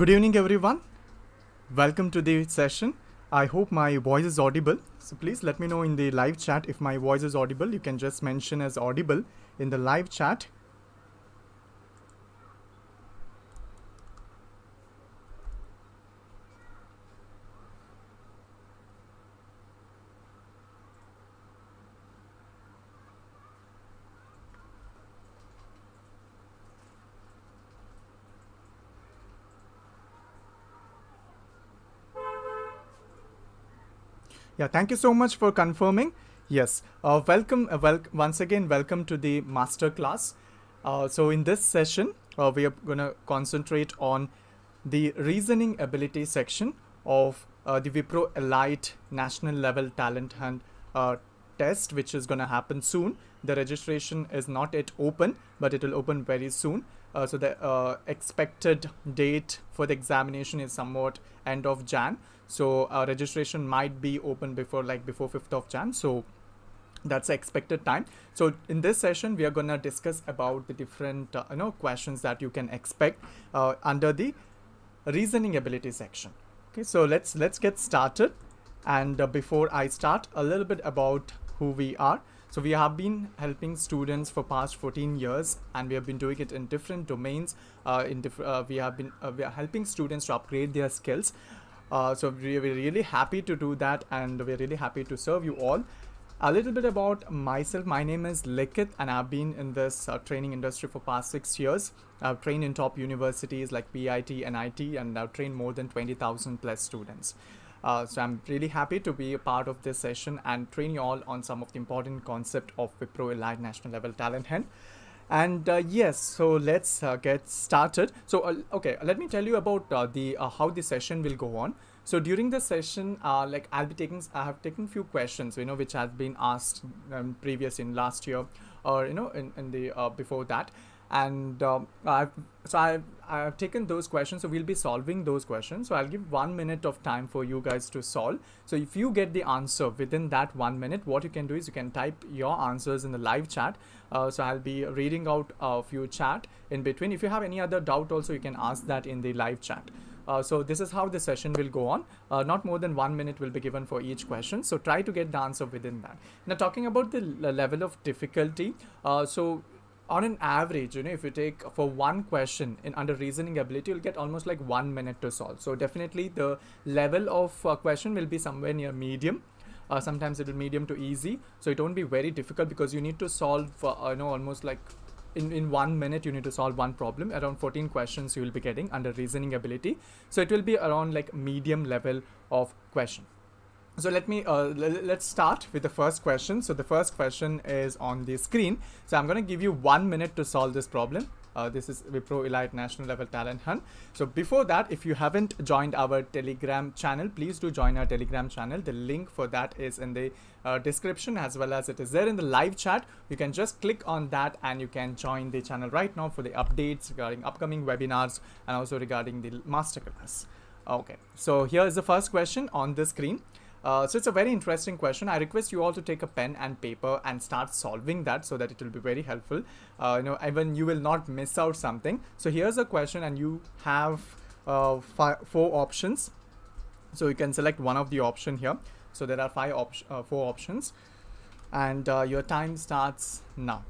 Good evening, everyone. Welcome to the session. I hope my voice is audible. So please let me know in the live chat if my voice is audible. You can just mention as audible in the live chat. Yeah, thank you so much for confirming. Yes, once again, welcome to the masterclass. So in this session, we are going to concentrate on the reasoning ability section of the WIPRO Elite National Level Talent Hunt test, which is going to happen soon. The registration is not yet open, but it will open very soon. So the expected date for the examination is somewhat end of Jan. So registration might be open before 5th of Jan. So that's the expected time. So in this session, we are going to discuss about the different questions that you can expect under the reasoning ability section. Okay, so let's get started. And before I start, a little bit about who we are. So we have been helping students for past 14 years, and we have been doing it in different domains. We are helping students to upgrade their skills. So we're really happy to do that, and we're really happy to serve you all. A little bit about myself. My name is Likith, and I've been in this training industry for past 6 years. I've trained in top universities like PIT, NIT, and I've trained more than 20,000 plus students. So I'm really happy to be a part of this session and train you all on some of the important concept of WIPRO Elite National Level Talent Hunt. And yes, so let's get started. So okay, let me tell you about how the session will go on. So during the session, I have taken few questions, which have been asked previous in last year, or in the before that, and I've taken those questions. So we'll be solving those questions. So I'll give 1 minute of time for you guys to solve. So if you get the answer within that 1 minute, what you can do is you can type your answers in the live chat. So I'll be reading out a few chat in between. If you have any other doubt also, you can ask that in the live chat. So this is how the session will go on. Not more than 1 minute will be given for each question. So try to get the answer within that. Now talking about the level of difficulty. So on an average, if you take for one question in under reasoning ability, you'll get almost like 1 minute to solve. So definitely the level of question will be somewhere near medium. Sometimes it will medium to easy. So it won't be very difficult because you need to solve, almost like in 1 minute, you need to solve one problem. Around 14 questions you will be getting under reasoning ability. So it will be around like medium level of question. So let's start with the first question. So the first question is on the screen. So I'm going to give you 1 minute to solve this problem. This is WIPRO Elite National Level Talent Hunt. So before that, if you haven't joined our Telegram channel, please do join our Telegram channel. The link for that is in the description, as well as it is there in the live chat. You can just click on that and you can join the channel right now for the updates regarding upcoming webinars and also regarding the masterclass. Okay, so here is the first question on the screen. So it's a very interesting question. I request you all to take a pen and paper and start solving that so that it will be very helpful. Even you will not miss out something. So here's a question, and you have 4 options. So you can select one of the option here. So there are 4 options, and your time starts now.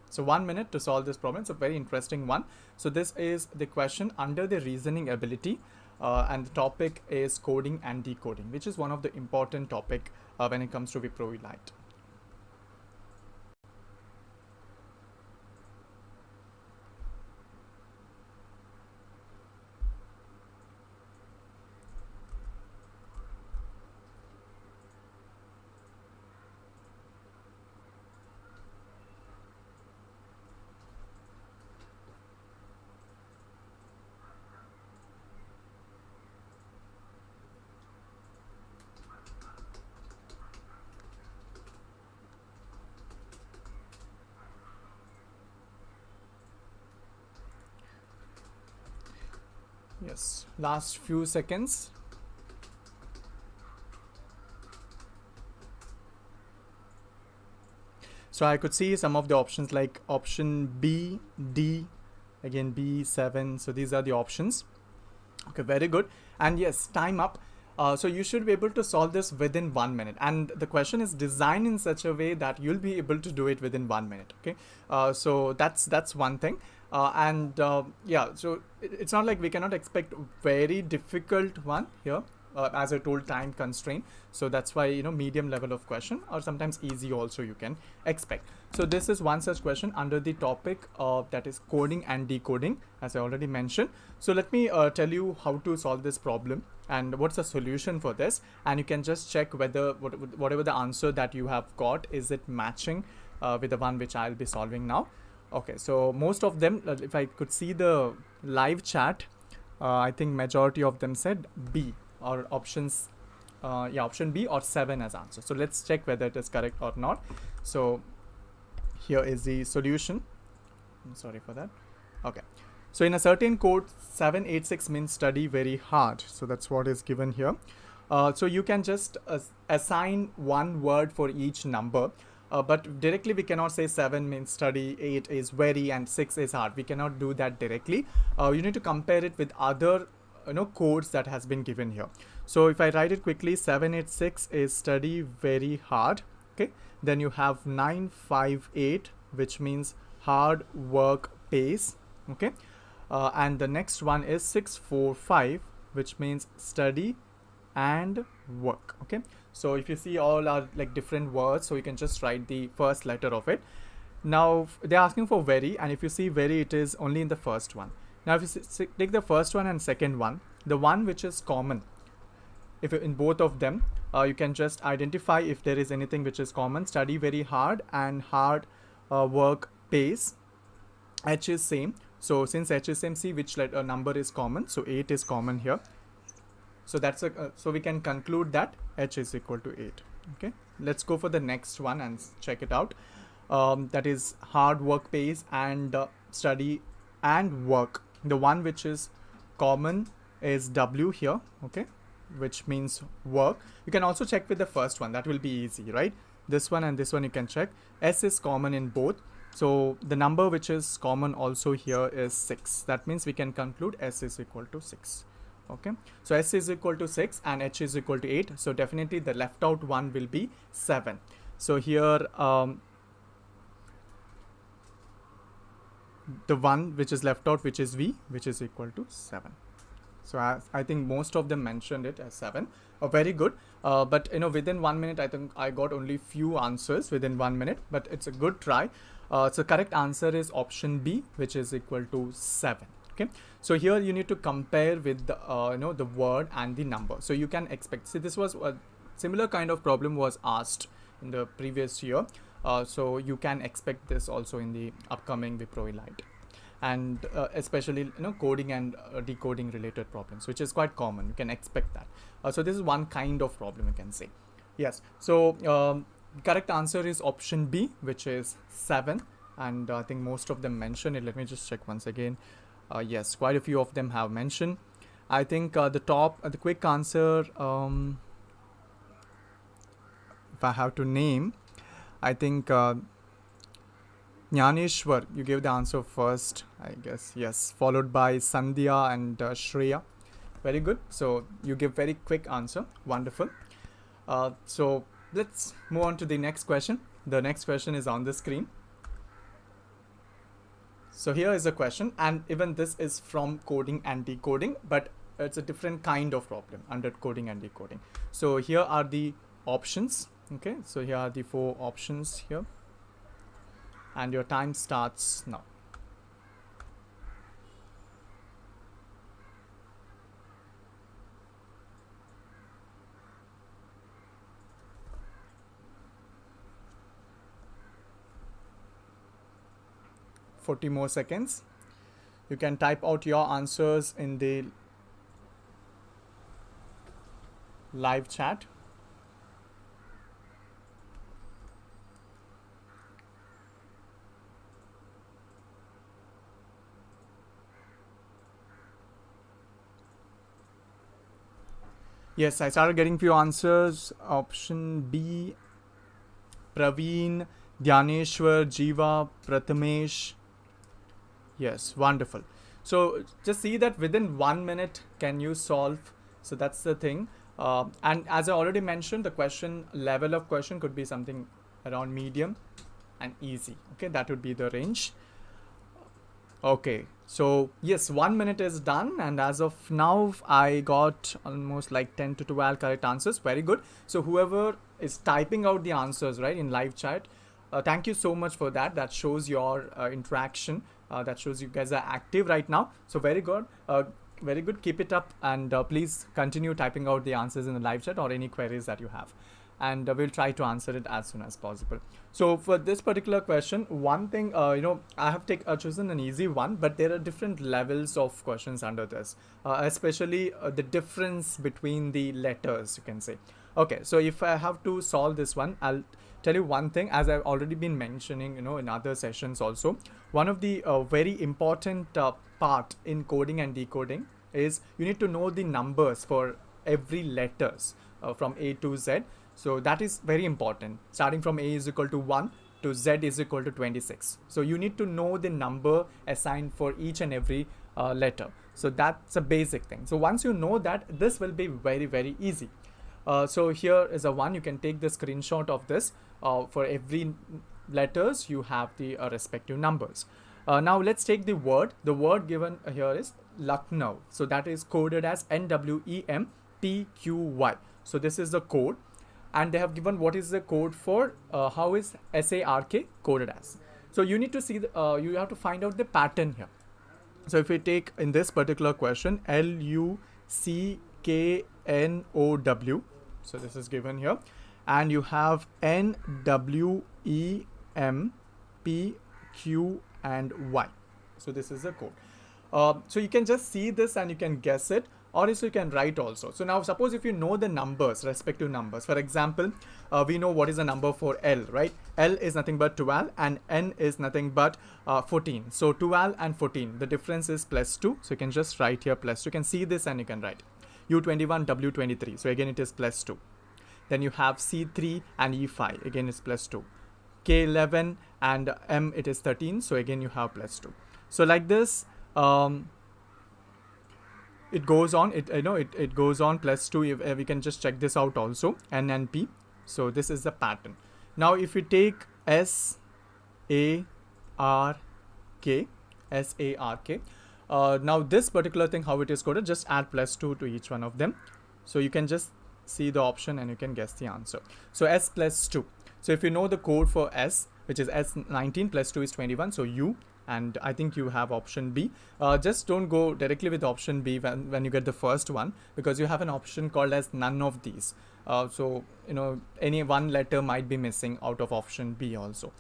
So 1 minute to solve this problem. It's a very interesting one. So this is the question under the reasoning ability. And the topic is coding and decoding, which is one of the important topic when it comes to WIPRO Elite. Yes, last few seconds. So I could see some of the options like option B, D, again B, 7. So these are the options. Okay, very good. And yes, time up. So you should be able to solve this within 1 minute, and the question is designed in such a way that you'll be able to do it within 1 minute. Okay, so that's one thing. Yeah, so it's not like we cannot expect very difficult one here, as I told, time constraint. So that's why, medium level of question, or sometimes easy also you can expect. So this is one such question under the topic that is coding and decoding, as I already mentioned. So let me tell you how to solve this problem and what's the solution for this, and you can just check whether whatever the answer that you have got, is it matching with the one which I'll be solving now. Okay, so most of them, if I could see the live chat, I think majority of them said B, or options, option B or 7 as answer. So let's check whether it is correct or not. So here is the solution. I'm sorry for that. Okay. So in a certain code, 786 means study very hard. So that's what is given here. So you can just assign one word for each number. But directly we cannot say 7 means study, 8 is very, and 6 is hard. We cannot do that directly. You need to compare it with other codes that has been given here. So if I write it quickly, 786 is study very hard. Okay, then you have 958, which means hard work pays. Okay, and the next one is 645, which means study and work. Okay, so if you see, all are like different words, so you can just write the first letter of it. Now they're asking for very, and if you see very, it is only in the first one. Now if you take the first one and second one, the one which is common, if in both of them, you can just identify if there is anything which is common. Study very hard and hard work pays. H is same. So since H is same, see which number is common. So 8 is common here. So that's so we can conclude that H is equal to 8. Okay, let's go for the next one and check it out. That is hard work pays and study and work. The one which is common is W here. Okay, which means work. You can also check with the first one. That will be easy, right? This one and this one you can check. S is common in both. So the number which is common also here is 6. That means we can conclude S is equal to 6. Okay, so S is equal to 6 and H is equal to 8. So definitely the left out one will be 7. So here the one which is left out, which is V, which is equal to 7. So I think most of them mentioned it as 7. Very good. But within 1 minute, I think I got only few answers within 1 minute, but it's a good try. So correct answer is option B, which is equal to 7. Okay, so here you need to compare with the the word and the number. So you can expect, see, this was a similar kind of problem was asked in the previous year. So you can expect this also in the upcoming WIPRO Elite, and especially coding and decoding related problems, which is quite common. You can expect that. So this is one kind of problem you can say. Yes. So correct answer is option B, which is 7, and I think most of them mentioned it. Let me just check once again. Yes, quite a few of them have mentioned. I think the quick answer, if I have to name, I think Jnaneshwar, you gave the answer first, I guess. Yes, followed by Sandhya and Shreya. Very good. So you give very quick answer. Wonderful. So let's move on to the next question. The next question is on the screen. So here is a question, and even this is from coding and decoding, but it's a different kind of problem under coding and decoding. So here are the options. Okay, so here are the 4 options here, and your time starts now. $40 more seconds. You can type out your answers in the live chat. Yes, I started getting few answers. Option B, Praveen, Dhyaneshwar, Jiva, Prathamesh. Yes, wonderful. So just see that within 1 minute can you solve. So that's the thing. And as I already mentioned, the question level of question could be something around medium and easy. Okay, that would be the range. Okay, so yes, 1 minute is done, and as of now, I got almost like 10 to 12 correct answers. Very good. So whoever is typing out the answers right in live chat, thank you so much for that. That shows your interaction. That shows you guys are active right now. So very good. Very good. Keep it up, and please continue typing out the answers in the live chat or any queries that you have, and we'll try to answer it as soon as possible. So for this particular question, one thing, I have chosen an easy one, but there are different levels of questions under this, especially the difference between the letters, you can say. Okay, so if I have to solve this one, I'll tell you one thing, as I've already been mentioning, in other sessions also. One of the very important part in coding and decoding is you need to know the numbers for every letters from A to Z. So that is very important. Starting from A is equal to 1 to Z is equal to 26. So you need to know the number assigned for each and every letter. So that's a basic thing. So once you know that, this will be very, very easy. So here is a one. You can take the screenshot of this. For every letters, you have the respective numbers. Now let's take the word. The word given here is Lucknow. So that is coded as NWEMPQY. So this is the code. And they have given what is the code for how is SARK coded as. So you need to see, you have to find out the pattern here. So if we take in this particular question, LUCKNOW, so this is given here, and you have NWEMPQ and Y. So this is the code. So you can just see this and you can guess it, or else you can write also. So now suppose if you know the numbers, respective numbers, for example, we know what is the number for L, right? L is nothing but 12 and N is nothing but 14. So 12 and 14, the difference is +2. So you can just write here +2. You can see this and you can write U21, W23. So again, it is +2. Then you have C3 and E5. Again, it's +2. K11 and M, it is 13. So again, you have +2. So like this, it goes on. It goes on +2. We can just check this out also. N and P. So this is the pattern. Now, if we take SARK, now this particular thing, how it is coded, just add +2 to each one of them. So you can just see the option and you can guess the answer. So S +2. So if you know the code for S, which is S19 +2 is 21. So U, and I think you have option B. Just don't go directly with option B when you get the first one, because you have an option called as none of these. So any one letter might be missing out of option B also.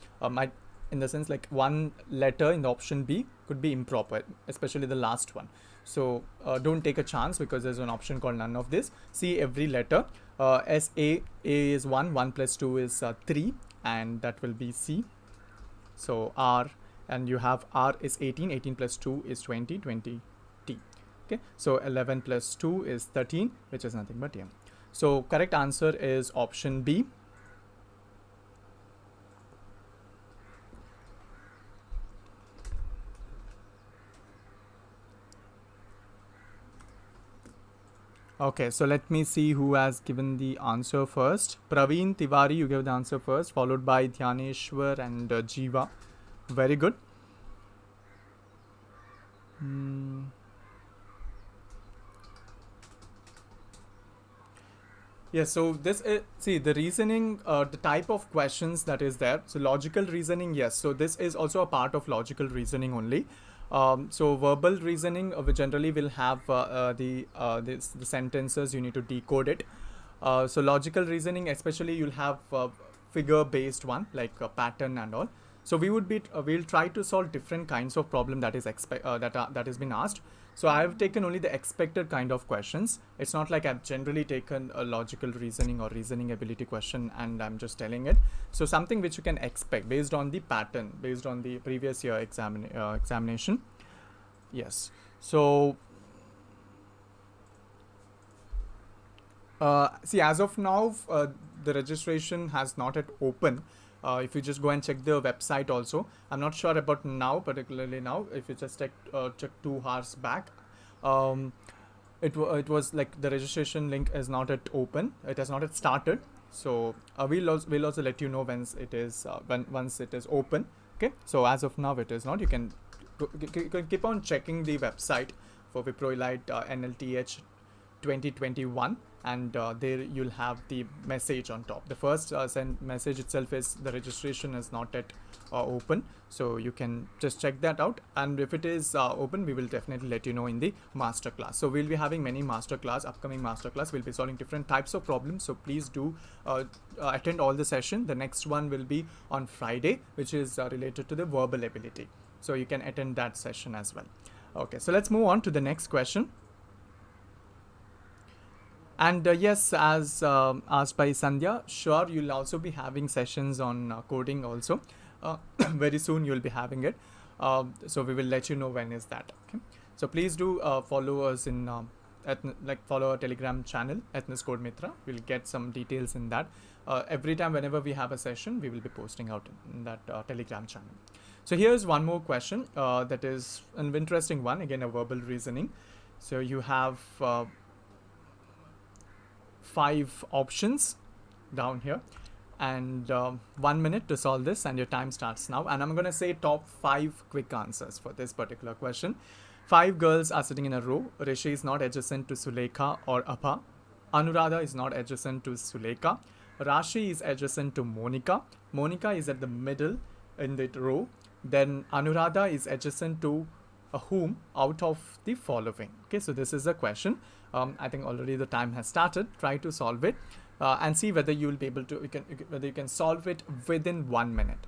In the sense, like one letter in the option B could be improper, especially the last one. So don't take a chance, because there's an option called none of this. See every letter. S, A is 1, 1 + 2 is 3, and that will be C. So R, and you have R is 18, 18 + 2 is 20, 20 T. Okay, so 11 + 2 is 13, which is nothing but M. So correct answer is option B. Okay, so let me see who has given the answer first. Praveen Tiwari, you gave the answer first, followed by Dhyaneshwar and Jiva. Very good. Yeah, so this is, see the reasoning, the type of questions that is there. So logical reasoning, yes. So this is also a part of logical reasoning only. So verbal reasoning, we generally will have the sentences, you need to decode it. So logical reasoning, especially you'll have figure based one, like a pattern and all. So we would be we'll try to solve different kinds of problem that is that has been asked. So I've taken only the expected kind of questions. It's not like I've generally taken a logical reasoning or reasoning ability question and I'm just telling it. So something which you can expect based on the pattern, based on the previous year examination. Yes. So see, as of now, the registration has not yet open. If you just go and check the website also, I'm not sure about now, particularly now, if you just check 2 hours back, it was like the registration link is not yet open, it has not yet started. So we'll also let you know once it is once it is open. Okay, so as of now it is not. You can keep on checking the website for WIPRO Elite NLTH 2021, and there you'll have the message on top. The first send message itself is the registration is not yet open, so you can just check that out, and if it is open, we will definitely let you know in the masterclass. So we'll be having many masterclass, upcoming masterclass. We'll be solving different types of problems, so please do attend all the session. The next one will be on Friday, which is related to the verbal ability, so you can attend that session as well. Okay, so let's move on to the next question. And yes, as asked by Sandhya, sure, you'll also be having sessions on coding also. Very soon you'll be having it. So we will let you know when is that. Okay. So please do follow us in follow our Telegram channel, Ethnus Codemithra. We'll get some details in that. Every time whenever we have a session, we will be posting out in that Telegram channel. So here's one more question that is an interesting one. Again, a verbal reasoning. So you have 5 options down here, and 1 minute to solve this, and your time starts now. And I'm going to say top 5 quick answers for this particular question. 5 girls are sitting in a row. Rishi is not adjacent to Sulekha or Appa. Anuradha is not adjacent to Sulekha. Rashi is adjacent to Monica. Monica is at the middle in the row. Then Anuradha is adjacent to whom out of the following? Okay, so this is the question. I think already the time has started. Try to solve it and see whether you will be able to, whether you can solve it within 1 minute.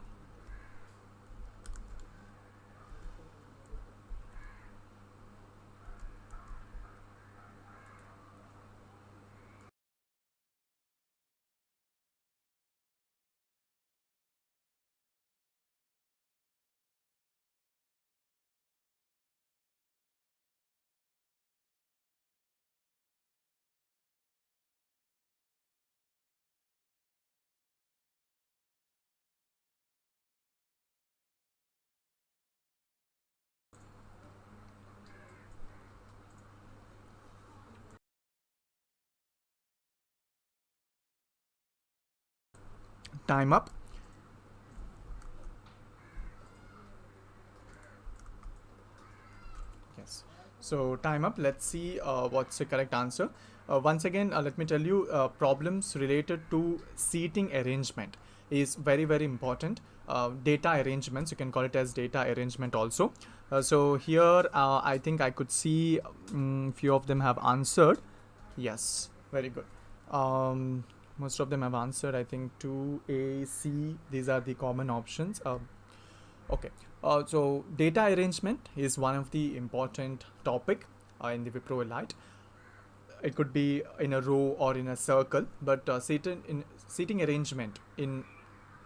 Time up. Yes. So time up. Let's see what's the correct answer. Once again, let me tell you, problems related to seating arrangement is very, very important. Data arrangements, you can call it as data arrangement also. So here, I think I could see few of them have answered. Yes, very good. Most of them have answered. I think 2, A, C, these are the common options. Okay, so data arrangement is one of the important topic in the WIPRO Elite. It could be in a row or in a circle, but seating arrangement in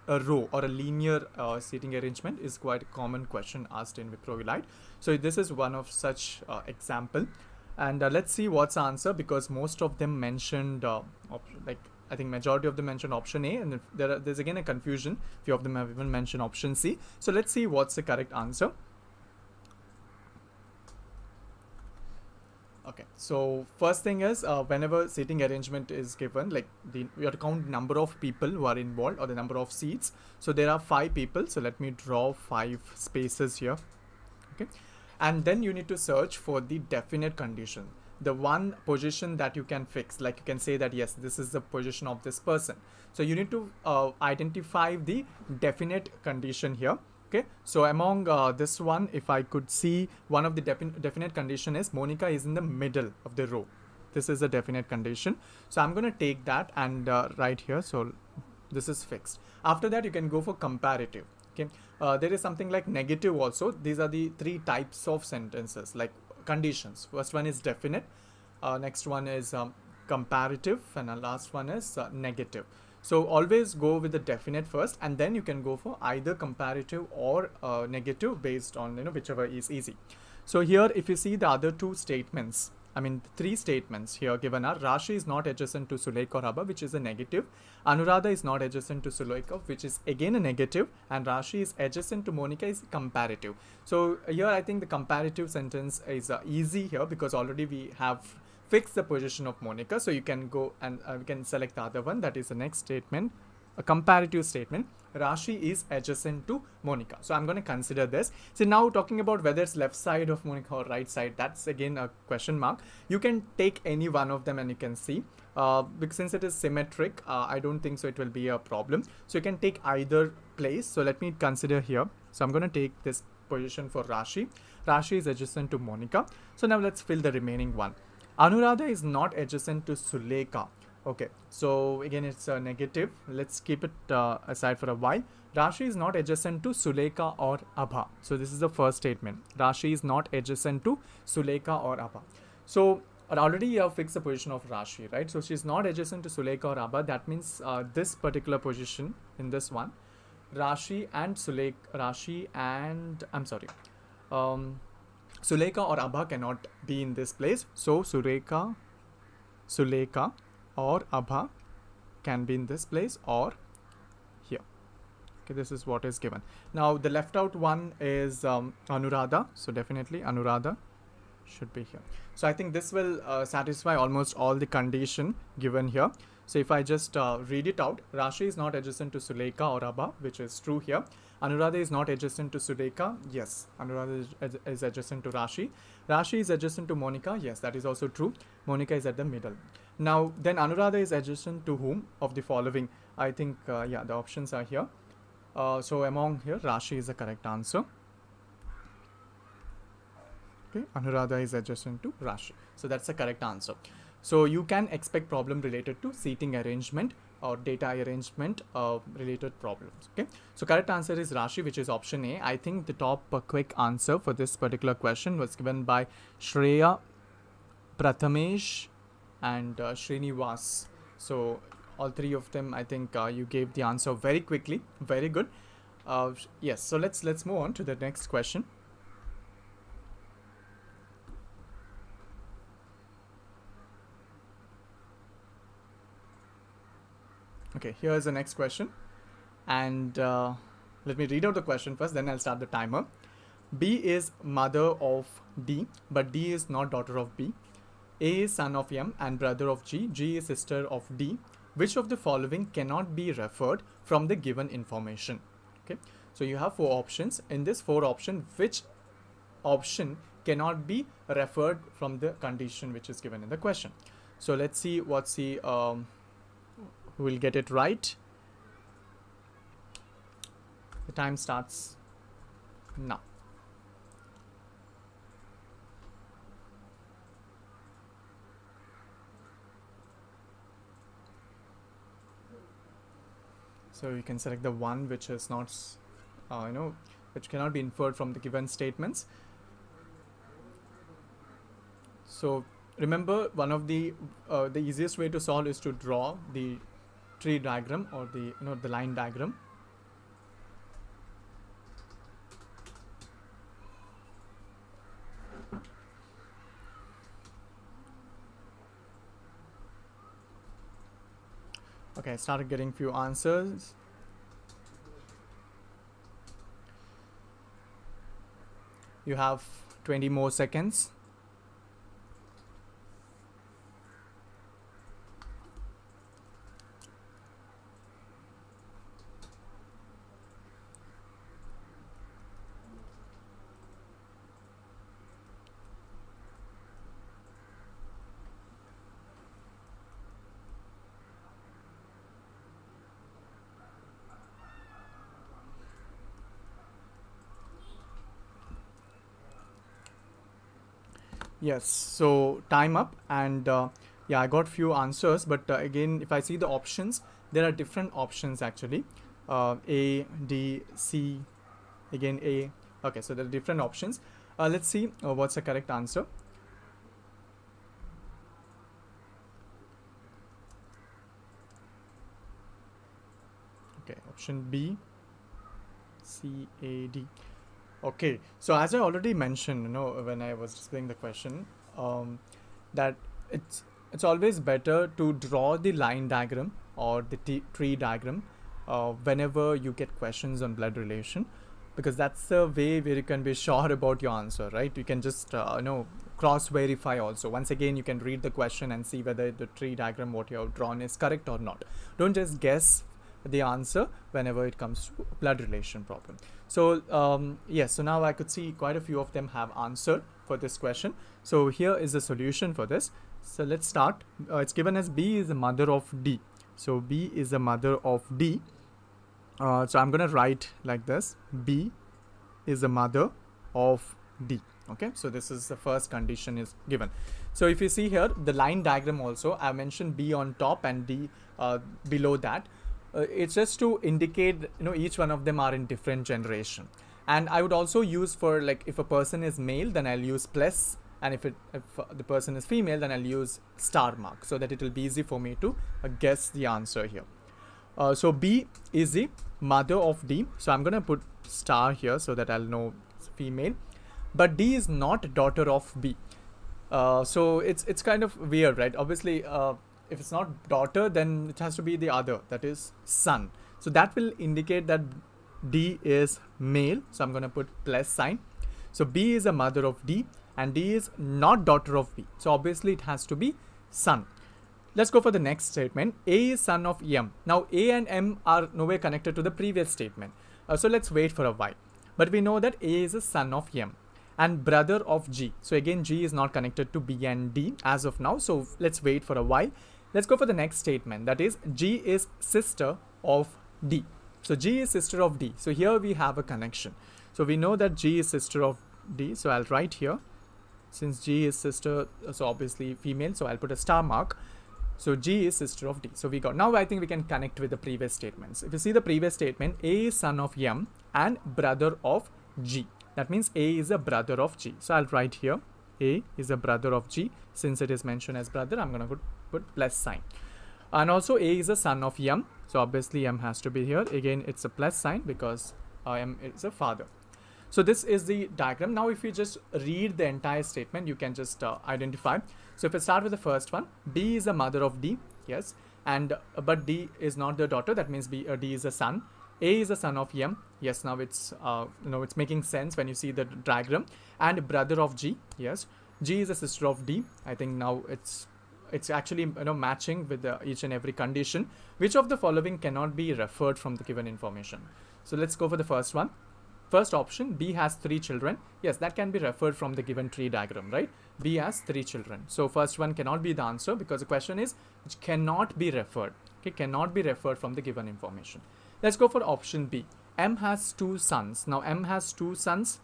a row or a linear seating arrangement is quite a common question asked in WIPRO Elite. So this is one of such example, and let's see what's the answer, because most of them mentioned I think majority of them mentioned option A, and there's again a confusion. Few of them have even mentioned option C. So let's see what's the correct answer. Okay, so first thing is whenever seating arrangement is given, like we have to count number of people who are involved or the number of seats. So there are 5 people. So let me draw 5 spaces here. Okay, and then you need to search for the definite condition. The one position that you can fix, like you can say that yes, this is the position of this person. So you need to identify the definite condition here. Okay, so among this one, if I could see one of the definite condition is Monica is in the middle of the row. This is a definite condition. So I'm going to take that and write here. So this is fixed. After that, you can go for comparative. Okay, there is something like negative also. These are the 3 types of sentences, like conditions. First one is definite, next one is comparative, and the last one is negative. So always go with the definite first, and then you can go for either comparative or negative based on whichever is easy. So here if you see the other 2 statements, three statements here given are Rashi is not adjacent to Suleika or Abha, which is a negative. Anuradha is not adjacent to Suleika, which is again a negative. And Rashi is adjacent to Monica is comparative. So here I think the comparative sentence is easy here because already we have fixed the position of Monica. So you can go and we can select the other one. That is the next statement, a comparative statement. Rashi is adjacent to Monica. So I'm going to consider this. So now talking about whether it's left side of Monica or right side, that's again a question mark. You can take any one of them and you can see. Because since it is symmetric, I don't think so it will be a problem. So you can take either place. So let me consider here. So I'm going to take this position for Rashi. Rashi is adjacent to Monica. So now let's fill the remaining one. Anuradha is not adjacent to Suleika. Okay, so again it's a negative. Let's keep it aside for a while. Rashi is not adjacent to Suleika or Abha. So this is the first statement. Rashi is not adjacent to Suleika or Abha. So already you have fixed the position of Rashi, right? So she's not adjacent to Suleika or Abha. That means this particular position in this one, Rashi and Suleika, Suleika or Abha cannot be in this place. So Suleika or Abha can be in this place or here. Okay, this is what is given. Now the left out one is Anuradha. So definitely Anuradha should be here. So I think this will satisfy almost all the condition given here. So if I just read it out, Rashi is not adjacent to Suleika or Abha, which is true here. Anuradha is not adjacent to Suleika. Yes, Anuradha is adjacent to Rashi. Rashi is adjacent to Monica. Yes, that is also true. Monica is at the middle. Now, then Anuradha is adjacent to whom of the following? I think, yeah, the options are here. So among here, Rashi is the correct answer. Okay, Anuradha is adjacent to Rashi. So that's the correct answer. So you can expect problem related to seating arrangement or data arrangement related problems. Okay, so correct answer is Rashi, which is option A. I think the top quick answer for this particular question was given by Shreya, Prathamesh and Srinivas. So all three of them, I think you gave the answer very quickly. Very good. Yes, so let's move on to the next question. Okay, here's the next question. And let me read out the question first, then I'll start the timer. B is mother of D, but D is not daughter of B. A is son of M and brother of G. G is sister of D. Which of the following cannot be referred from the given information? Okay, so you have four options. In this four option, which option cannot be referred from the condition which is given in the question? So let's see what's the who will get it right. The time starts now. So you can select the one which is not, which cannot be inferred from the given statements. So remember, one of the easiest way to solve is to draw the tree diagram or the line diagram. Okay, I started getting few answers. You have 20 more seconds. Yes, so time up, and yeah, I got few answers, but again, if I see the options, there are different options actually. A, D, C, again A. Okay, so there are different options. Let's see what's the correct answer. Okay, option B, C, A, D. Okay, so as I already mentioned, when I was displaying the question, that it's always better to draw the line diagram or the tree diagram whenever you get questions on blood relation, because that's the way where you can be sure about your answer, right? You can just cross verify also. Once again, you can read the question and see whether the tree diagram what you have drawn is correct or not. Don't just guess the answer whenever it comes to blood relation problem. So yes, so now I could see quite a few of them have answered for this question. So here is the solution for this. So let's start. It's given as B is the mother of D. So B is the mother of D. So I'm gonna write like this: B is the mother of D. Okay, so this is the first condition is given. So if you see here the line diagram also, I mentioned B on top and D below that. It's just to indicate each one of them are in different generation. And I would also use for, like, if a person is male, then I'll use plus, and if the person is female, then I'll use star mark, so that it will be easy for me to guess the answer here. So B is the mother of D, so I'm gonna put star here so that I'll know it's female. But D is not daughter of B. So it's kind of weird, right? Obviously, if it's not daughter, then it has to be the other, that is son. So that will indicate that D is male. So I'm going to put plus sign. So B is a mother of D and D is not daughter of B. So obviously it has to be son. Let's go for the next statement. A is son of M. Now A and M are nowhere connected to the previous statement. So let's wait for a while. But we know that A is a son of M and brother of G. So again, G is not connected to B and D as of now. So let's wait for a while. Let's go for the next statement. That is, G is sister of D. So G is sister of D. So here we have a connection. So we know that G is sister of D. So I'll write here, since G is sister, so obviously female. So I'll put a star mark. So G is sister of D. So we got, now I think we can connect with the previous statements. If you see the previous statement, A is son of M and brother of G. That means A is a brother of G. So I'll write here, A is a brother of G. Since it is mentioned as brother, I'm going to put plus sign. And also A is a son of M. So obviously M has to be here. Again, it's a plus sign because M is a father. So this is the diagram. Now if you just read the entire statement, you can just identify. So if I start with the first one, B is a mother of D. Yes. And but D is not the daughter. That means D is a son. A is a son of M. Yes, now it's it's making sense when you see the diagram. And brother of G. Yes, G is a sister of D. I think now it's actually matching with each and every condition. Which of the following cannot be referred from the given information? So let's go for the first one. First option, B has 3 children. Yes, that can be referred from the given tree diagram, right? B has 3 children. So first one cannot be the answer because the question is which cannot be referred. Okay, cannot be referred from the given information. Let's go for option B. M has 2 sons. Now M has 2 sons.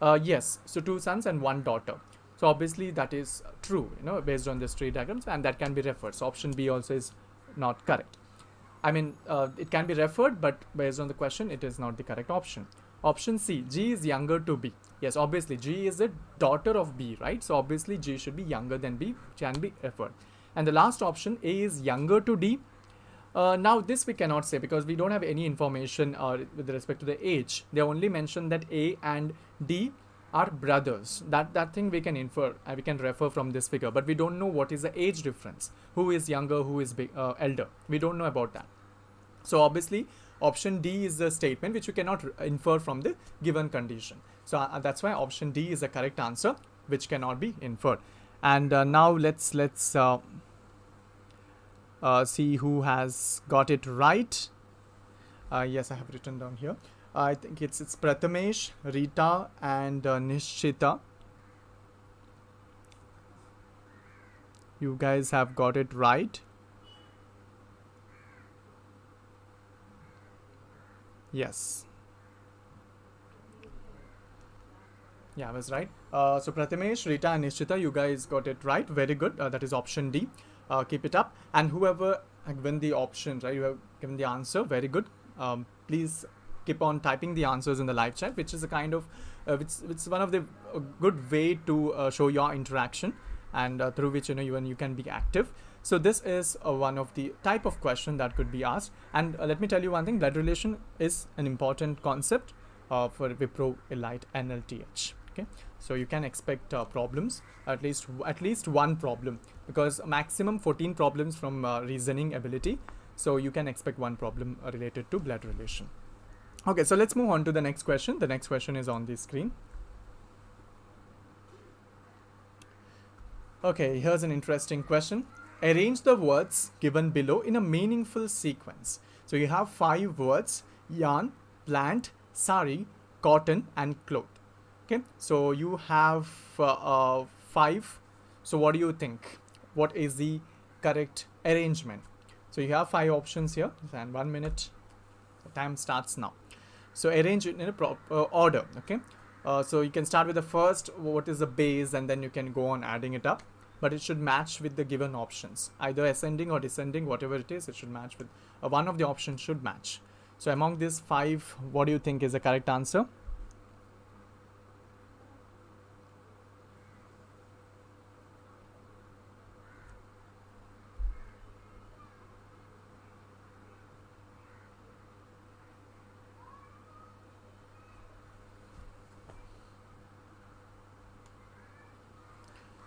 Yes, so 2 sons and 1 daughter. So obviously that is true, based on this tree diagrams, and that can be referred. So option B also is not correct. I mean, it can be referred, but based on the question, it is not the correct option. Option C, G is younger to B. Yes, obviously G is the daughter of B, right? So obviously G should be younger than B, which can be referred. And the last option, A is younger to D. Now this we cannot say because we don't have any information with respect to the age. They only mention that A and D are brothers. That thing we can infer, we can refer from this figure, but we don't know what is the age difference. Who is younger, who is elder? We don't know about that. So obviously option D is the statement which you cannot infer from the given condition. So that's why option D is the correct answer, which cannot be inferred. And now let's see who has got it right. Yes, I have written down here. I think it's Prathamesh, Rita, and Nishchita. You guys have got it right. Yes. Yeah, I was right. So Prathamesh, Rita, and Nishchita, you guys got it right. Very good. That is option D. Keep it up. And whoever given the option, right, you have given the answer. Very good. Please keep on typing the answers in the live chat, which is a kind of, it's one of the good way to show your interaction, and through which even you can be active. So this is one of the type of question that could be asked. And let me tell you one thing: blood relation is an important concept for WIPRO Elite NLTH. Okay, so you can expect problems, at least one problem, because maximum 14 problems from reasoning ability. So you can expect one problem related to blood relation. Okay, so let's move on to the next question. The next question is on the screen. Okay, here's an interesting question. Arrange the words given below in a meaningful sequence. So you have 5 words: yarn, plant, sari, cotton, and cloth. Okay, so you have 5. So what do you think? What is the correct arrangement? So you have 5 options here, and 1 minute. The time starts now. So arrange it in a proper order. Okay, so you can start with the first, what is the base, and then you can go on adding it up, but it should match with the given options, either ascending or descending, whatever it is, it should match with one of the options should match. So among these 5, what do you think is the correct answer?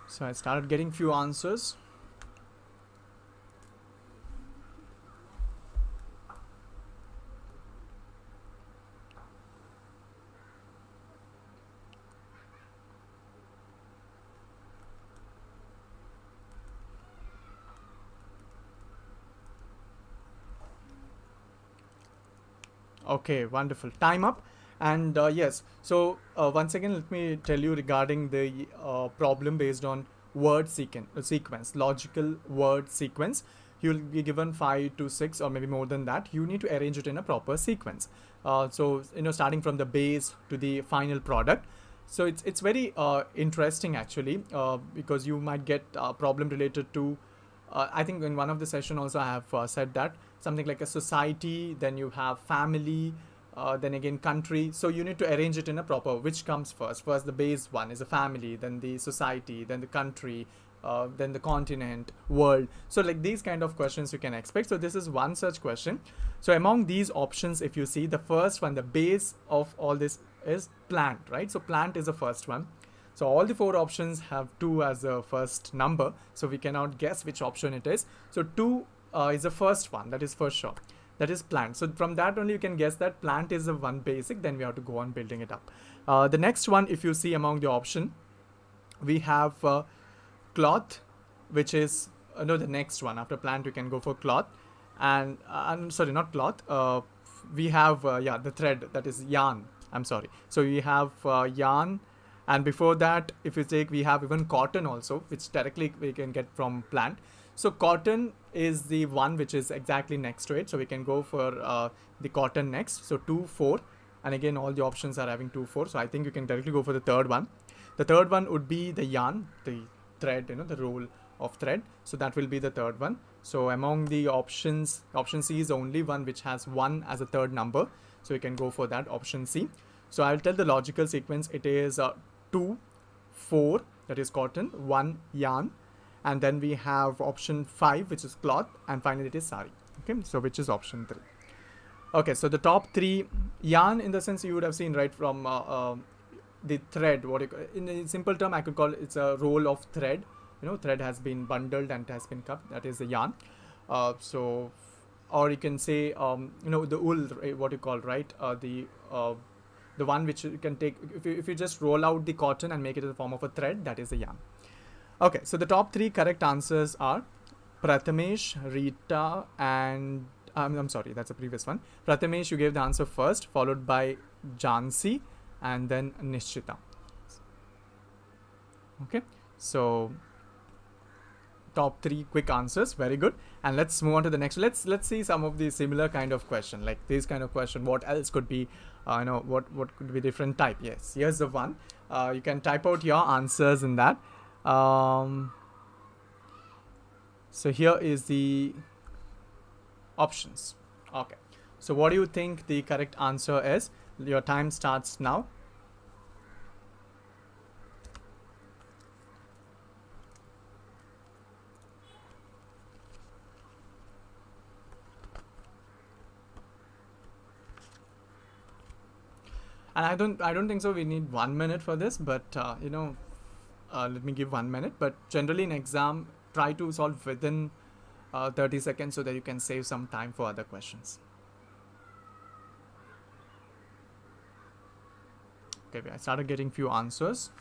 So I started getting few answers. Okay, wonderful. Time up. And yes, so once again, let me tell you regarding the problem based on word sequence, logical word sequence. You'll be given 5 to 6 or maybe more than that. You need to arrange it in a proper sequence. So, starting from the base to the final product. So it's very interesting actually, because you might get a problem related to, I think in one of the session also I have said that something like a society, then you have family, then again country. So you need to arrange it in a proper, which comes first. First the base one is a family, then the society, then the country, then the continent, world. So like these kind of questions you can expect. So this is one such question. So among these options, if you see the first one, the base of all this is plant, right? So plant is the first one. So all the 4 options have 2 as the first number. So we cannot guess which option it is. So 2 is the first one, that is for sure. That is plant. So from that only you can guess that plant is the one basic, then we have to go on building it up. The next one, if you see among the option, we have cloth, which is, no, the next one. After plant, you can go for cloth. And I'm sorry, not cloth. We have, the thread, that is yarn. I'm sorry. So we have yarn. And before that, if you take, we have even cotton also, which directly we can get from plant. So cotton is the one which is exactly next to it. So we can go for the cotton next. So 2, 4. And again, all the options are having 2, 4. So I think you can directly go for the third one. The third one would be the yarn, the thread, the roll of thread. So that will be the third one. So among the options, option C is the only one which has 1 as a third number. So you can go for that, option C. So I'll tell the logical sequence. It is 2, 4, that is cotton, 1 yarn, and then we have option 5, which is cloth, and finally it is sari. Okay, so which is option 3. Okay, so the top 3, yarn in the sense you would have seen right from the thread. What in a simple term I could call it's a roll of thread. Thread has been bundled and has been cut. That is the yarn. So, or you can say the wool, what you call, right? The one which you can take if you just roll out the cotton and make it in the form of a thread, that is a yarn. Okay, so the top 3 correct answers are Prathamesh, Rita, and I'm sorry, that's the previous one. Prathamesh, you gave the answer first, followed by Jansi, and then Nishchita. Okay, so top 3 quick answers, very good. And let's move on to the next. Let's see some of the similar kind of question, like this kind of question. What else could be, what could be different type? Yes, here's the one. You can type out your answers in that. So here is the options. Okay, so what do you think the correct answer is? Your time starts now. And I don't think so we need 1 minute for this, but let me give 1 minute. But generally in exam, try to solve within 30 seconds so that you can save some time for other questions. Okay, I started getting few answers.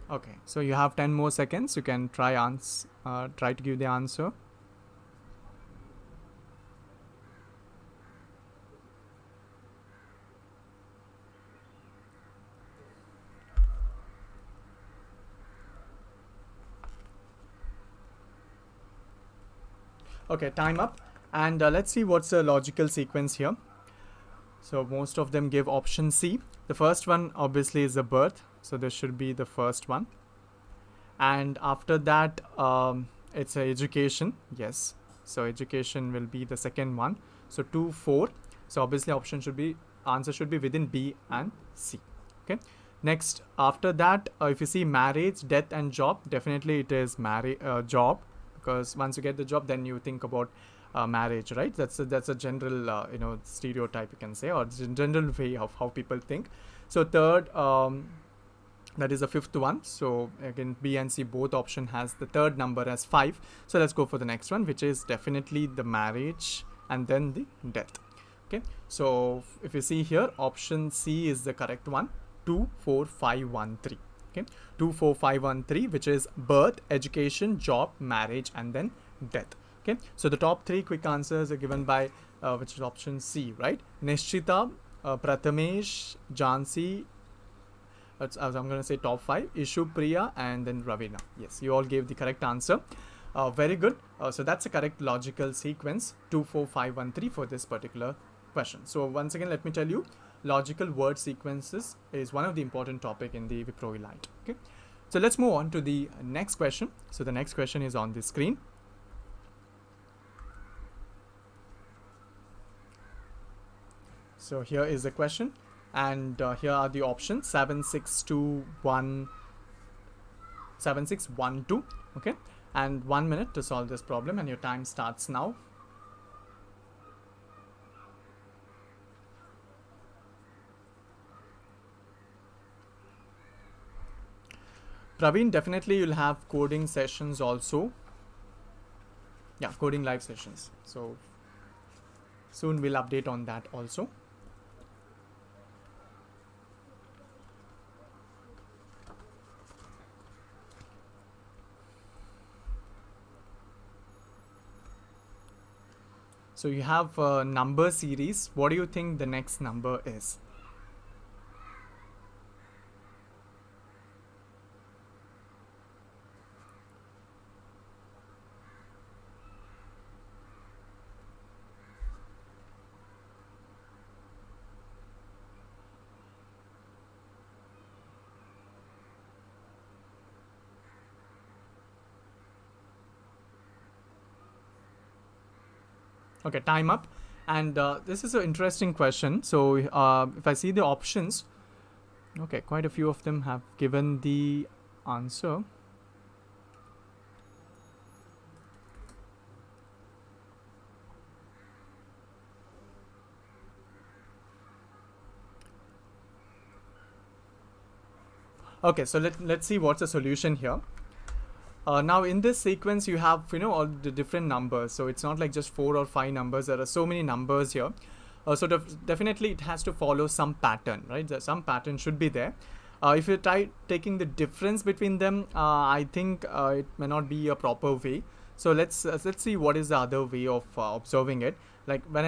Okay, so you have 10 more seconds. You can try to give the answer. Okay, time up. And let's see what's the logical sequence here. So most of them give option C. The first one obviously is the birth. So this should be the first one. And after that, it's education. Yes. So education will be the second one. So 2, 4. So obviously answer should be within B and C. Okay. Next, after that, if you see marriage, death and job, definitely it is job, because once you get the job, then you think about marriage, right? That's a general stereotype, you can say, or general way of how people think. So third, that is the fifth one. So again, B and C both option has the third number as 5. So let's go for the next one, which is definitely the marriage and then the death. Okay, so if you see here, option C is the correct one. 2, 4, 5, 1, 3. Okay, 2, 4, 5, 1, 3, which is birth, education, job, marriage, and then death. Okay, so the top 3 quick answers are given by which is option C, right? Nishchita, Prathamesh, Jansi. As I'm going to say top 5, Ishu, Priya, and then Ravina. Yes, you all gave the correct answer. Very good. So that's the correct logical sequence, 2, 4, 5, 1, 3 for this particular question. So once again, let me tell you, logical word sequences is one of the important topic in the WIPRO Elite. Okay, so let's move on to the next question. So the next question is on the screen. So here is the question, and here are the options: 7, 6, 2, 1, 7, 6, 1, 2. Okay, and 1 minute to solve this problem, and your time starts now. Praveen, definitely you'll have coding sessions also. Yeah, coding live sessions. So soon we'll update on that also. So you have a number series. What do you think the next number is? Okay, time up. And this is an interesting question. So if I see the options, okay, quite a few of them have given the answer. Okay, so let's see what's the solution here. Now in this sequence you have all the different numbers, so it's not like just 4 or 5 numbers. There are so many numbers here, so definitely it has to follow some pattern, right? Some pattern should be there. If you try taking the difference between them, I think it may not be a proper way. So let's see what is the other way of observing it. Like when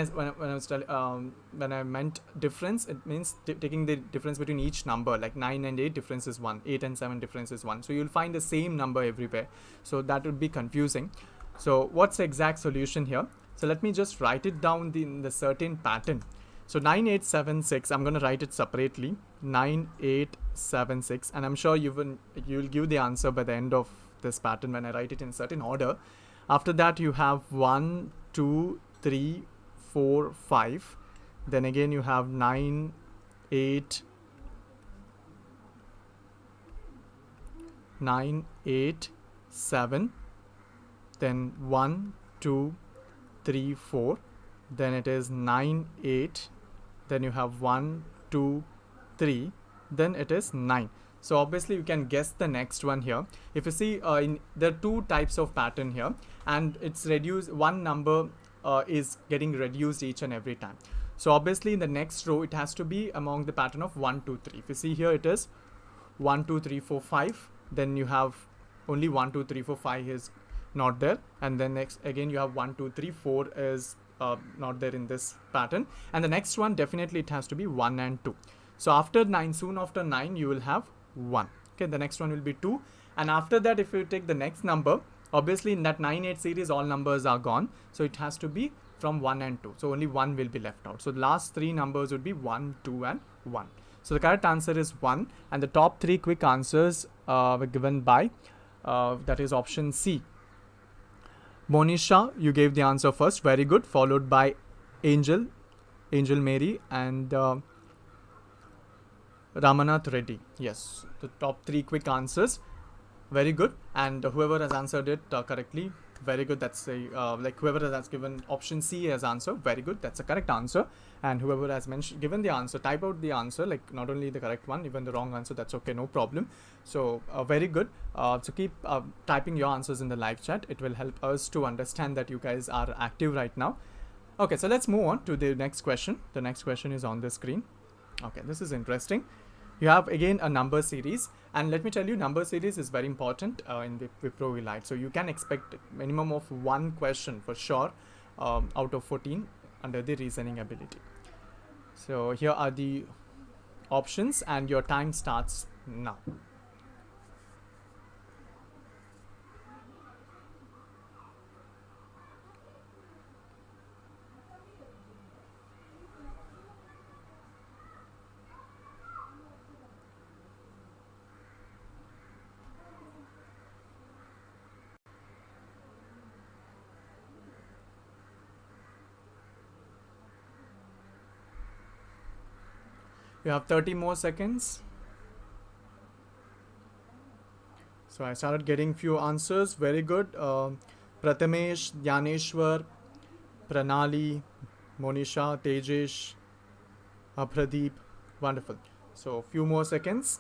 I meant difference, it means taking the difference between each number. Like 9 and 8 difference is 1, 8 and 7 difference is 1. So you'll find the same number everywhere. So that would be confusing. So what's the exact solution here? So let me just write it down in the certain pattern. So 9876, I'm going to write it separately. 9876, and I'm sure you'll give the answer by the end of this pattern when I write it in certain order. After that you have 1, 2, 3, 4, 5. then again you have 9, 8, 9, 8, 7, then 1, 2, 3, 4, then it is 9, 8, then you have 1, 2, 3, then it is 9. So obviously you can guess the next one here. If you see, there are two types of pattern here, and it's reduced, one number is getting reduced each and every time. So obviously in the next row it has to be among the pattern of 1, 2, 3. If you see here, it is 1, 2, 3, 4, 5, then you have only 1, 2, 3, 4, 5 is not there, and then next again you have 1, 2, 3, 4 is not there in this pattern, and the next one definitely it has to be 1 and 2. So after 9, soon after 9 you will have 1. Okay, the next one will be 2, and after that if you take the next number, obviously in that 9, 8 series all numbers are gone, so it has to be from 1 and 2, so only 1 will be left out. So the last three numbers would be 1, 2 and 1. So the correct answer is 1, and the top 3 quick answers were given by that is option C. Monisha, you gave the answer first, very good, followed by Angel Mary, and Ramanath Reddy. Yes, the top 3 quick answers, very good, and whoever has answered it correctly, very good. That's a like whoever has given option C as answer, very good, that's a correct answer. And whoever has given the answer, type out the answer, like not only the correct one, even the wrong answer, that's okay, no problem. So very good. So keep typing your answers in the live chat. It will help us to understand that you guys are active right now. Okay, so let's move on to the next question. The next question is on the screen. Okay, this is interesting. You have again a number series, and let me tell you, number series is very important in the WIPRO Elite. So you can expect minimum of 1 question for sure out of 14 under the reasoning ability. So here are the options, and your time starts now. You have 30 more seconds. So I started getting few answers. Very good. Prathamesh, Dyaneshwar, Pranali, Monisha, Tejesh, Pradeep. Wonderful. So few more seconds.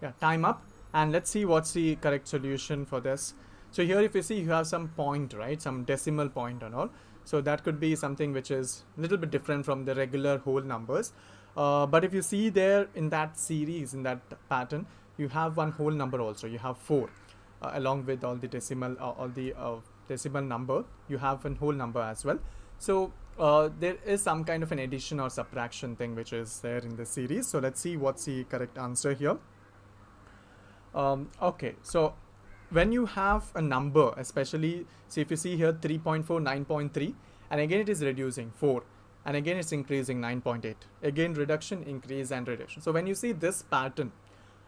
Yeah, time up, and let's see what's the correct solution for this. So here if you see, you have some point, right, some decimal point and all, so that could be something which is a little bit different from the regular whole numbers, but if you see there in that series, in that pattern, you have one whole number also. You have 4 along with all the decimal decimal number, you have one whole number as well. So there is some kind of an addition or subtraction thing which is there in the series. So let's see what's the correct answer here. Okay, so when you have a number, especially, see if you see here 3.4, 9.3, and again it is reducing 4, and again it's increasing 9.8, again reduction, increase and reduction. So when you see this pattern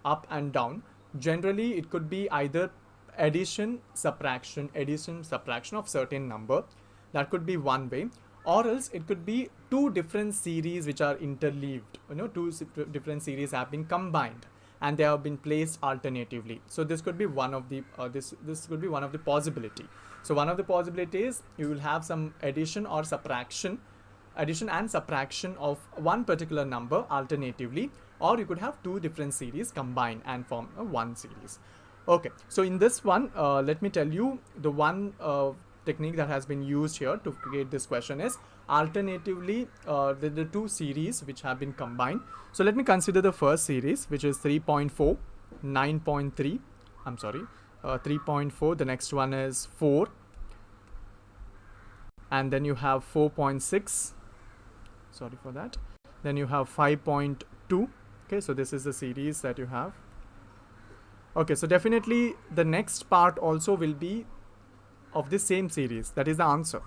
up and down, generally it could be either addition, subtraction of certain number. That could be one way, or else it could be 2 different series which are interleaved, 2 different series have been combined and they have been placed alternatively. So this could be one of the this could be one of the possibility. So one of the possibilities, you will have some addition and subtraction of one particular number alternatively, or you could have 2 different series combined and form one series. Okay, so in this one, let me tell you, the one technique that has been used here to create this question is alternatively the 2 series which have been combined. So let me consider the first series, which is 3.4, 9.3, I'm sorry, 3.4, the next one is 4, and then you have 4.6, sorry for that, then you have 5.2. okay, so this is the series that you have. Okay, so definitely the next part also will be of this same series. That is the answer.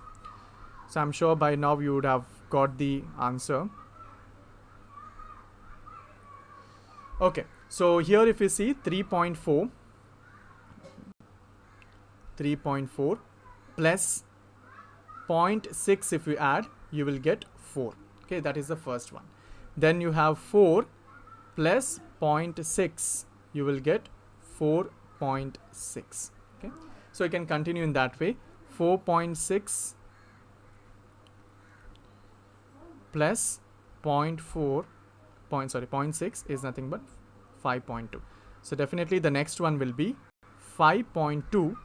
So I'm sure by now you would have got the answer. Okay, so here if you see 3.4 plus 0.6, if you add, you will get 4. Okay, that is the first one. Then you have 4 plus 0.6, you will get 4.6. Okay, so you can continue in that way. 4.6 plus 0.6 is nothing but 5.2. So definitely the next one will be 5.2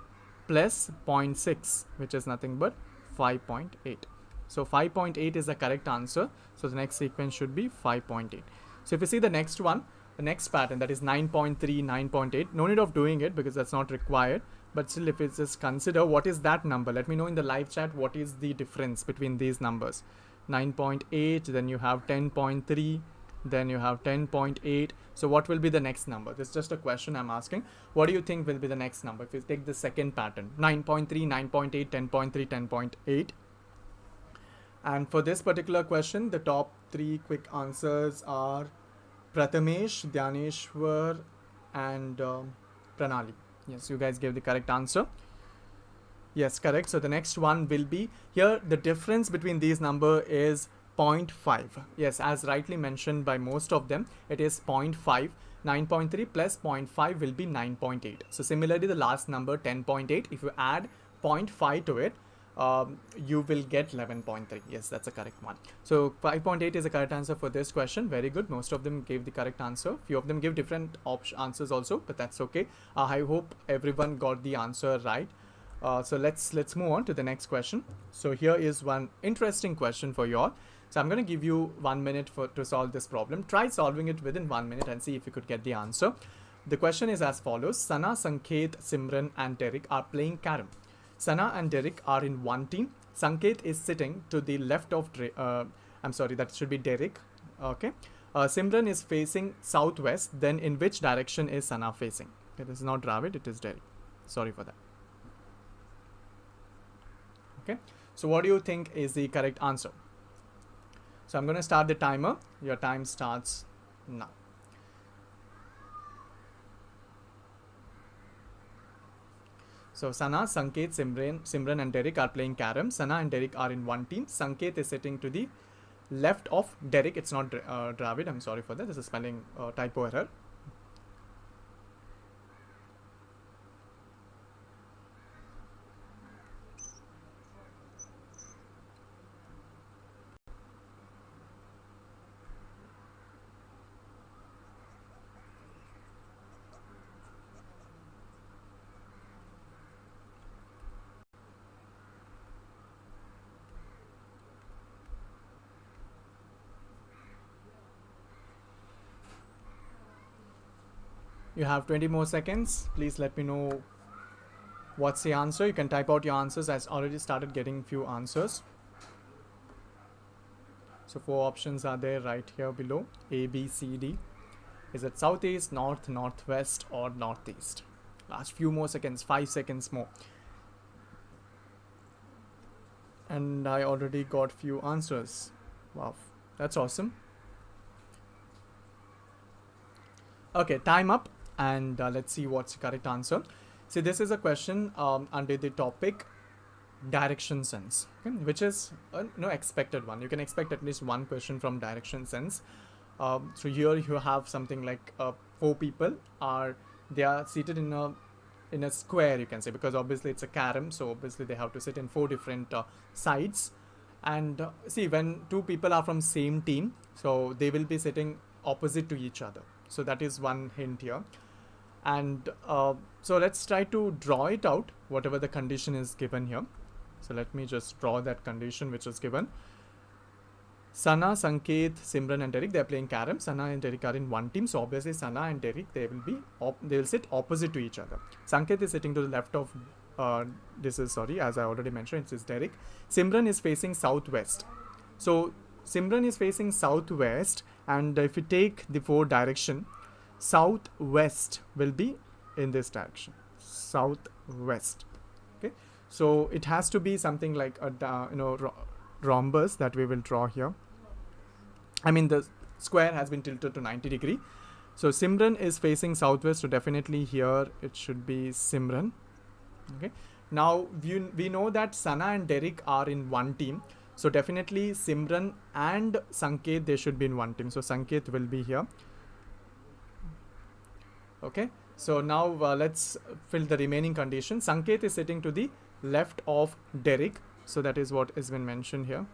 plus 0.6, which is nothing but 5.8. So 5.8 is the correct answer. So the next sequence should be 5.8. So if you see the next one, the next pattern, that is 9.3, 9.8, no need of doing it because that's not required. But still, if you just consider what is that number, let me know in the live chat what is the difference between these numbers. 9.8, then you have 10.3, then you have 10.8. So what will be the next number? This is just a question I'm asking. What do you think will be the next number? If you take the second pattern, 9.3, 9.8, 10.3, 10.8. And for this particular question, the top 3 quick answers are Prathamesh, Dhyaneshwar, and Pranali. Yes, you guys gave the correct answer. Yes, correct. So the next one will be here. The difference between these number is 0.5. Yes, as rightly mentioned by most of them, it is 0.5. 9.3 plus 0.5 will be 9.8. So similarly, the last number 10.8, if you add 0.5 to it, you will get 11.3. Yes, that's a correct one. So 5.8 is the correct answer for this question. Very good. Most of them gave the correct answer. Few of them give different answers also, but that's okay. I hope everyone got the answer right. So let's move on to the next question. So here is one interesting question for you all. So I'm going to give you 1 minute to solve this problem. Try solving it within 1 minute and see if you could get the answer. The question is as follows. Sana, Sanket, Simran and Derek are playing carom. Sana and Derek are in one team. Sanket is sitting to the left of I'm sorry, that should be Derek. Okay. Simran is facing southwest. Then in which direction is Sana facing? Okay, this is not Dravid, it is Derek. Sorry for that. Okay. So what do you think is the correct answer? So I'm going to start the timer. Your time starts now. So Sana, Sanket, Simran and Derek are playing carom. Sana and Derek are in one team. Sanket is sitting to the left of Derek. It's not Dravid. I'm sorry for that. This is spelling typo error. You have 20 more seconds. Please let me know what's the answer. You can type out your answers. I already started getting few answers. So 4 options are there right here below. A, B, C, D. Is it southeast, north, northwest or northeast? Last few more seconds, 5 seconds more. And I already got few answers. Wow, that's awesome. Okay, time up. And let's see what's the correct answer. See, this is a question under the topic direction sense, okay, which is no expected one. You can expect at least one question from direction sense. So here you have something like 4 people they are seated in a square, you can say, because obviously it's a carom, so obviously they have to sit in 4 different sides. And see, when 2 people are from same team, so they will be sitting opposite to each other. So that is one hint here. And so let's try to draw it out, whatever the condition is given here. So let me just draw that condition which is given. Sana, Sanket, Simran and Derek, they are playing carom. Sana and Derek are in one team. So obviously Sana and Derek, they will sit opposite to each other. Sanket is sitting to the left of, as I already mentioned, it is Derek. Simran is facing southwest. So Simran is facing southwest, and if you take the 4 direction, southwest will be in this direction. Southwest. Okay. So it has to be something like a rhombus that we will draw here. I mean, the square has been tilted to 90 degree. So Simran is facing southwest, so definitely here it should be Simran. Okay. Now we know that Sana and Derek are in one team. So definitely Simran and Sanket, they should be in one team. So Sanket will be here. Okay. So now let's fill the remaining condition. Sanket is sitting to the left of Derek. So that is what has been mentioned here.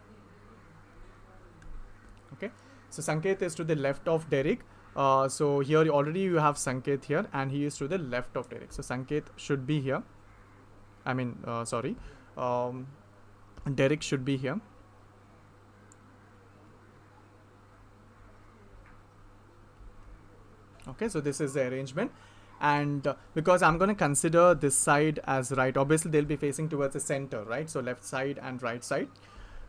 Okay. So Sanket is to the left of Derek. So here already you have Sanket here, and he is to the left of Derek. So Sanket should be here. I mean, Derek should be here. Okay, so this is the arrangement. And because I'm going to consider this side as right, obviously they'll be facing towards the center, right? So left side and right side.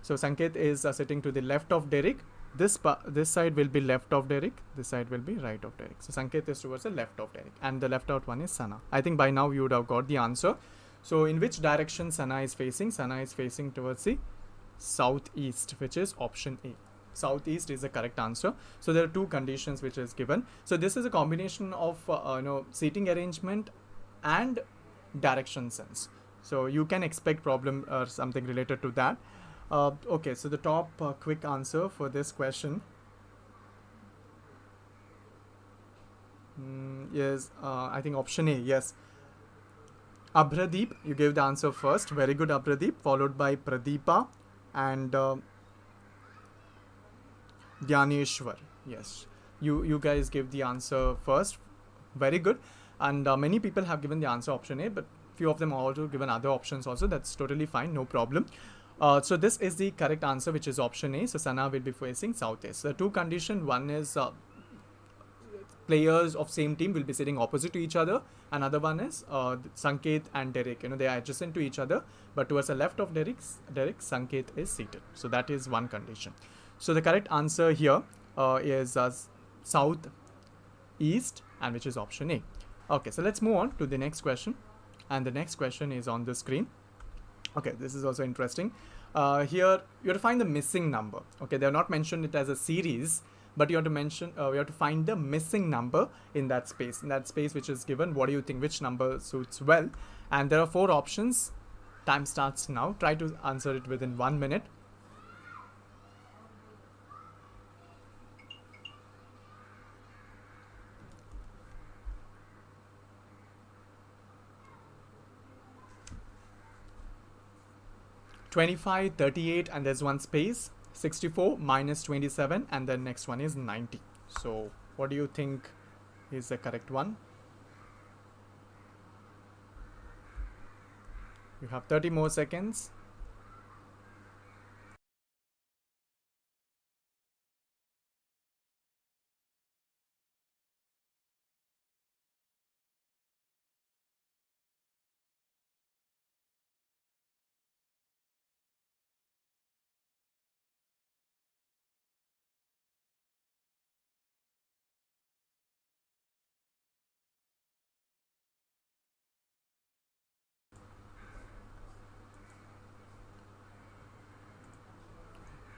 So Sanket is sitting to the left of Derek. This side will be left of Derek. This side will be right of Derek. So Sanket is towards the left of Derek, and the left out one is Sana. I think by now you would have got the answer. So in which direction Sana is facing? Sana is facing towards the southeast, which is option A. Southeast is the correct answer. So there are two conditions which is given. So this is a combination of seating arrangement and direction sense. So you can expect problem or something related to that. Okay, so the top quick answer for this question is I think option A. Yes, Abhradeep, you gave the answer first. Very good, Abhradeep. Followed by Pradeepa and Dhyaneshwar. Yes, you guys gave the answer first. Very good. And many people have given the answer option A, but few of them are also given other options also. That's totally fine, no problem. So this is the correct answer, which is option A. So Sana will be facing southeast. The two condition, one is players of same team will be sitting opposite to each other. Another one is Sanket and Derek. They are adjacent to each other, but towards the left of Derek, Sanket is seated. So that is one condition. So the correct answer here is south east, and which is option A. Okay, so let's move on to the next question, and the next question is on the screen. Okay, this is also interesting. Here you have to find the missing number. Okay, they have not mentioned it as a series, but you have to mention you have to find the missing number in that space. In that space which is given, what do you think? Which number suits well? And there are 4 options. Time starts now. Try to answer it within 1 minute. (25, 38) and there's one space. 64 minus 27, and the next one is 90. So what do you think is the correct one? You have 30 more seconds.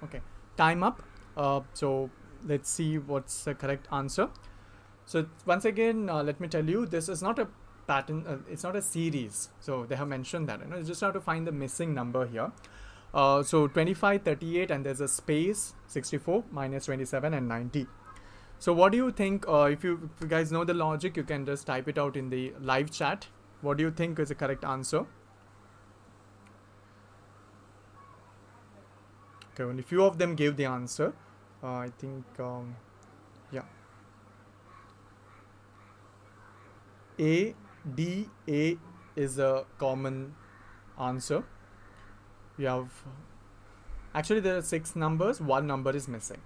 Okay, time up. So let's see what's the correct answer. So once again, let me tell you, this is not a pattern. It's not a series. So they have mentioned that. You just have to find the missing number here. So 25, 38, and there's a space. 64 minus 27 and 90. So what do you think? If you guys know the logic, you can just type it out in the live chat. What do you think is the correct answer? Okay, only few of them gave the answer. I think, yeah. A, D, A is a common answer. We have, actually there are 6 numbers, 1 number is missing.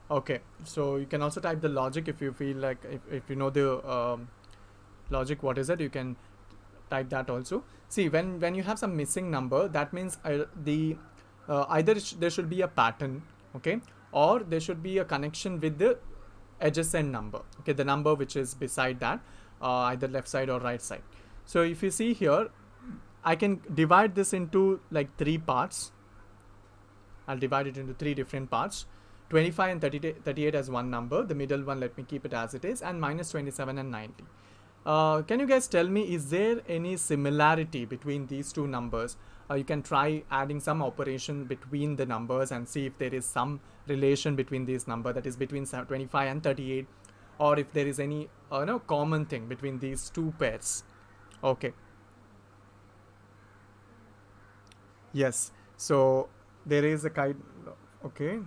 Okay, so you can also type the logic if you feel like, if you know the logic, what is it, you can type that also. See, when you have some missing number, that means either there should be a pattern, okay, or there should be a connection with the adjacent number, okay, the number which is beside that, either left side or right side. So if you see here, I can divide this into like 3 parts. I'll divide it into 3 different parts. 25 and 38 as one number. The middle one, let me keep it as it is, and minus 27 and 90. Can you guys tell me, is there any similarity between these two numbers? You can try adding some operation between the numbers and see if there is some relation between these numbers, that is between 25 and 38, or if there is any common thing between these two pairs. Okay. Yes. So there is a kind. Okay.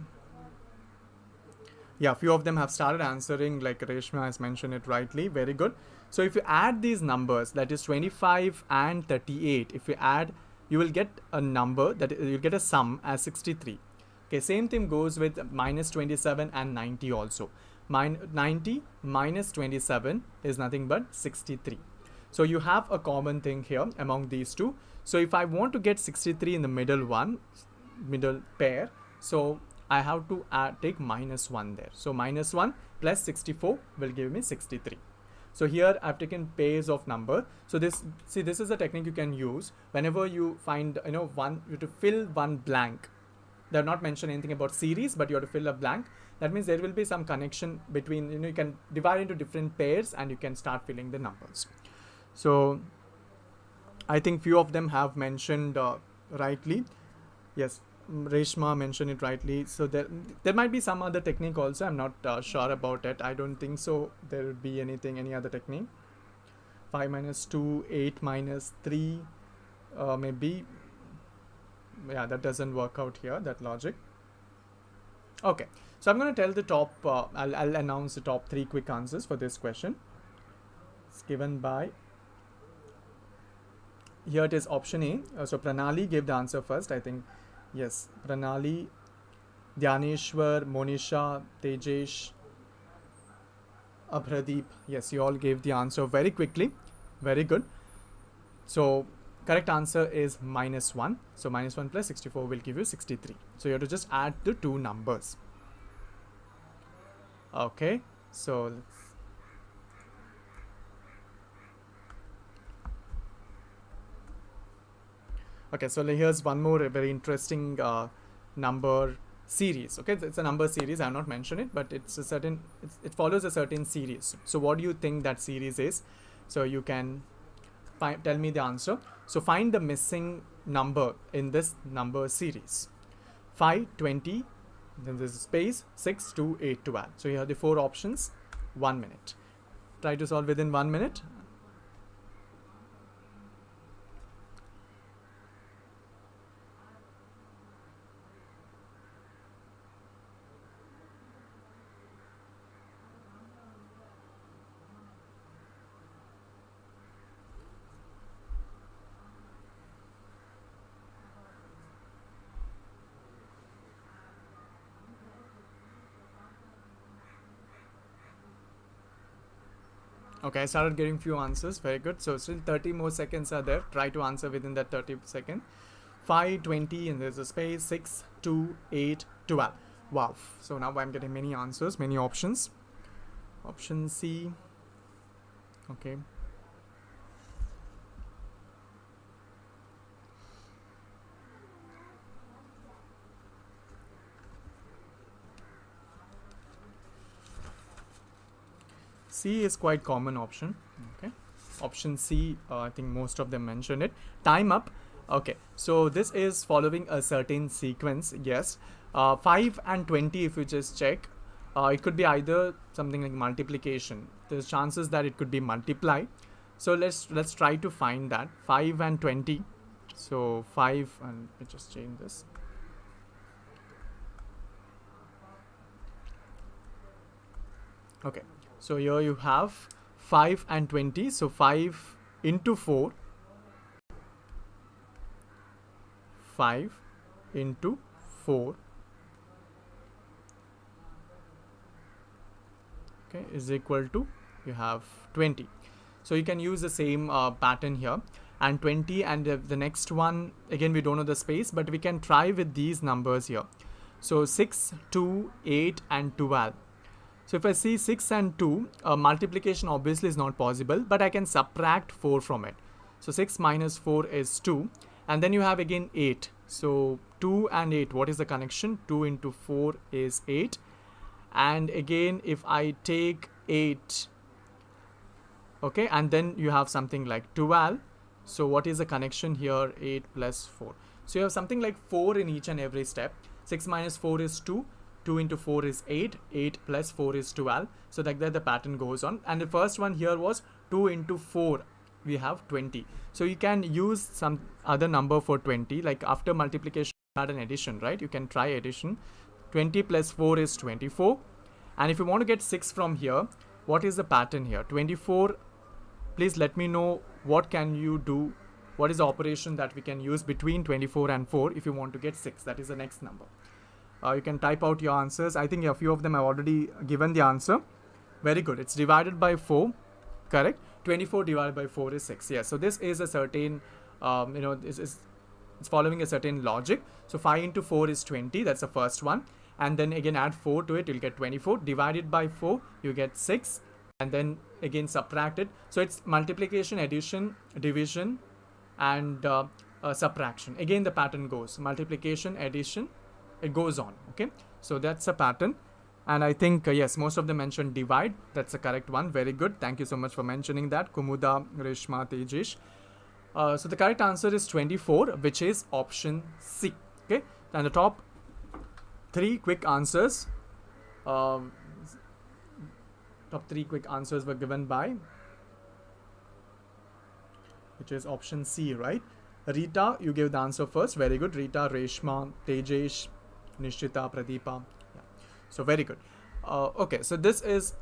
Yeah, few of them have started answering, like Reshma has mentioned it rightly. Very good. So if you add these numbers, that is 25 and 38, if you add, you will get a number that you'll get a sum as 63. Okay, same thing goes with minus 27 and 90 also. 90 minus 27 is nothing but 63. So you have a common thing here among these two. So if I want to get 63 in the middle pair, so I have to take minus 1 there. So minus 1 plus 64 will give me 63. So here I've taken pairs of number. So this is a technique you can use whenever you find, you have to fill one blank. They have not mentioned anything about series, but you have to fill a blank. That means there will be some connection between, you can divide into different pairs and you can start filling the numbers. So I think few of them have mentioned rightly. Yes, Reshma mentioned it rightly. So there might be some other technique also. I'm not sure about it. I don't think so there will be any other technique. 5 minus 2, 8 minus 3, maybe. Yeah, that doesn't work out here, that logic. Okay, so I'm going to tell the top, I'll announce the top 3 quick answers for this question. It's given by, here it is option A. So Pranali gave the answer first, I think. Yes, Pranali, Dhyaneshwar, Monisha, Tejesh, Abhradeep. Yes, you all gave the answer very quickly. Very good. So correct answer is minus 1. So minus 1 plus 64 will give you 63. So you have to just add the two numbers. Okay, so let's. Okay, so here's one more very interesting number series. Okay, it's a number series. I have not mentioned it, but it follows a certain series. So what do you think that series is? So you can tell me the answer. So find the missing number in this number series. 5, 20, then there's a space, 6, 2, 8, 12. So you have the 4 options, 1 minute. Try to solve within 1 minute. Okay, I started getting few answers. Very good. So still 30 more seconds are there. Try to answer within that 30 seconds. 5, 20, and there's a space. 6, 2, 8, 12. Wow. So now I'm getting many answers, many options. Option C. Okay. C is quite common option. Okay, option C, I think most of them mentioned it. Time up. Okay, so this is following a certain sequence. Yes, 5 and 20, if you just check, it could be either something like multiplication. There's chances that it could be multiply. So let's try to find that 5 and 20. So 5, and let me just change this. Okay. So here you have 5 and 20. So 5 into 4. 5 into 4. Okay, is equal to, you have 20. So you can use the same pattern here. And 20 and the next one, again, we don't know the space, but we can try with these numbers here. So 6, 2, 8 and 12. So if I see 6 and 2, multiplication obviously is not possible, but I can subtract 4 from it. So 6 minus 4 is 2. And then you have again 8. So 2 and 8, what is the connection? 2 into 4 is 8. And again, if I take 8, okay, and then you have something like 12. So what is the connection here? 8 plus 4. So you have something like 4 in each and every step. 6 minus 4 is 2. 2 into 4 is 8. 8 plus 4 is 12. So like that the pattern goes on. And the first one here was 2 into 4. We have 20. So you can use some other number for 20. Like after multiplication, add an addition, right? You can try addition. 20 plus 4 is 24. And if you want to get 6 from here, what is the pattern here? 24. Please let me know what can you do. What is the operation that we can use between 24 and 4 if you want to get 6? That is the next number. You can type out your answers. I think a few of them have already given the answer. Very good. It's divided by 4. Correct. 24 divided by 4 is 6. Yes. So this is a certain, it's following a certain logic. So 5 into 4 is 20. That's the first one. And then again add 4 to it. You'll get 24. Divided by 4, you get 6. And then again subtract it. So it's multiplication, addition, division, and subtraction. Again the pattern goes multiplication, addition. It goes on. Okay, so that's a pattern. And I think yes, most of them mentioned divide. That's the correct one. Very good. Thank you so much for mentioning that, Kumuda, Reshma, Tejish. So the correct answer is 24, which is option C. Okay, and the top 3 quick answers. Top 3 quick answers were given by, which is option C, right? Rita, you gave the answer first. Very good. Rita, Reshma, Tejesh, Nishchita, Pradeepa. Yeah. So very good. Okay, so this is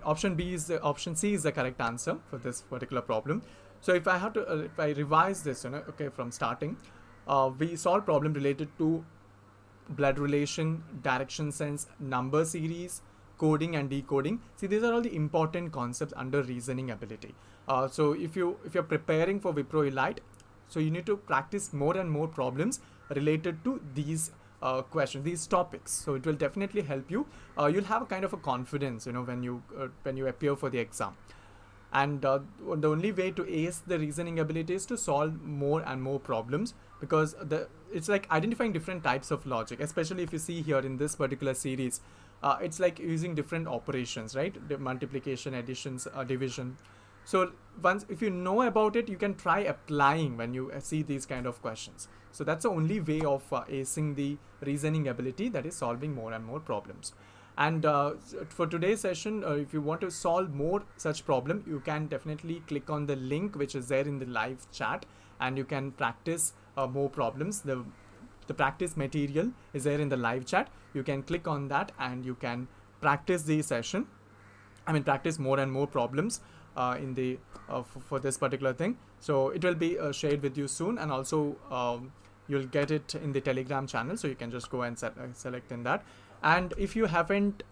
option B is the option C is the correct answer for this particular problem. So if I have to, if I revise this, okay, from starting, we solved problem related to blood relation, direction sense, number series, coding and decoding. See, these are all the important concepts under reasoning ability. So if you're preparing for WIPRO Elite, so you need to practice more and more problems related to these questions, these topics. So it will definitely help you. You'll have a kind of a confidence, when you appear for the exam. And the only way to ace the reasoning ability is to solve more and more problems, because it's like identifying different types of logic, especially if you see here in this particular series. It's like using different operations, right? The multiplication, additions, division. So once, if you know about it, you can try applying when you see these kind of questions. So that's the only way of acing the reasoning ability, that is solving more and more problems. And for today's session, if you want to solve more such problem, you can definitely click on the link which is there in the live chat, and you can practice more problems. The practice material is there in the live chat. You can click on that and you can practice the session. Practice more and more problems in the for this particular thing. So it will be shared with you soon, and also you'll get it in the Telegram channel, so you can just go and select in that. And if you haven't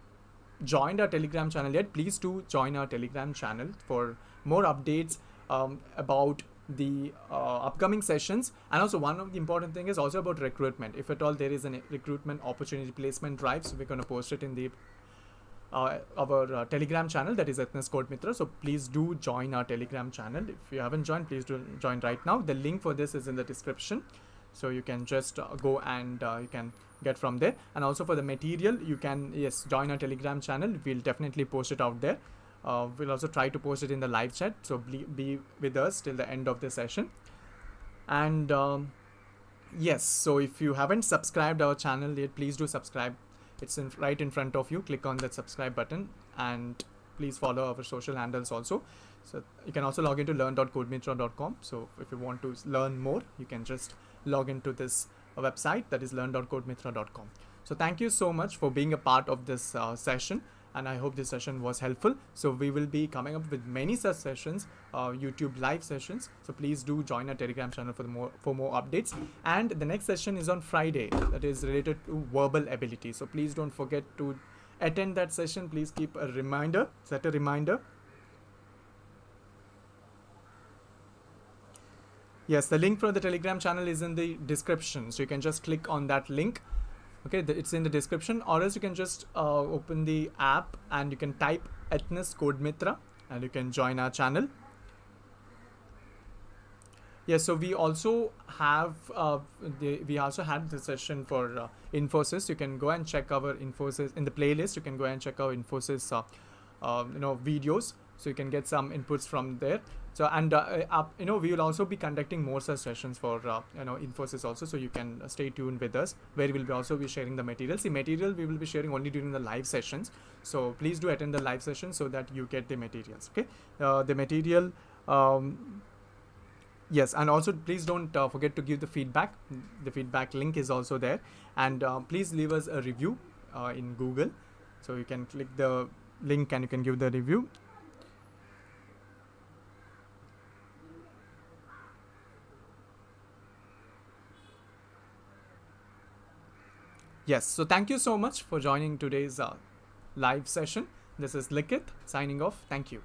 joined our Telegram channel yet, please do join our Telegram channel for more updates about the upcoming sessions. And also one of the important thing is also about recruitment. If at all there is a recruitment opportunity placement drive, so we're going to post it in the our Telegram channel, that is Ethnus Codemithra. So please do join our Telegram channel. If you haven't joined, please do join right now. The link for this is in the description, so you can just go and you can get from there. And also for the material, you can join our Telegram channel. We'll definitely post it out there. We'll also try to post it in the live chat, so be with us till the end of the session. And yes, so if you haven't subscribed our channel yet, please do subscribe. It's right in front of you. Click on that subscribe button, and please follow our social handles also. So you can also log into learn.codemithra.com. So if you want to learn more, you can just log into this website, that is learn.codemithra.com. So thank you so much for being a part of this session, and I hope this session was helpful. So we will be coming up with many such sessions, YouTube live sessions. So please do join our Telegram channel for more updates. And the next session is on Friday, that is related to verbal ability. So please don't forget to attend that session. Please keep a reminder, set a reminder. Yes, the link for the Telegram channel is in the description, so you can just click on that link Okay, it's in the description, or else you can just open the app and you can type Ethnus Codemithra and you can join our channel. Yes, so we also have we also had the session for Infosys. You can go and check our Infosys in the playlist. You can go and check our Infosys videos, so you can get some inputs from there. So and we will also be conducting more such sessions for Infosys also, so you can stay tuned with us, where we will also be sharing the materials. The material we will be sharing only during the live sessions, so please do attend the live session so that you get the materials. Okay, the material. Yes, and also please don't forget to give the feedback. The feedback link is also there, and please leave us a review in Google. So you can click the link and you can give the review. Yes, so thank you so much for joining today's live session. This is Likith signing off. Thank you.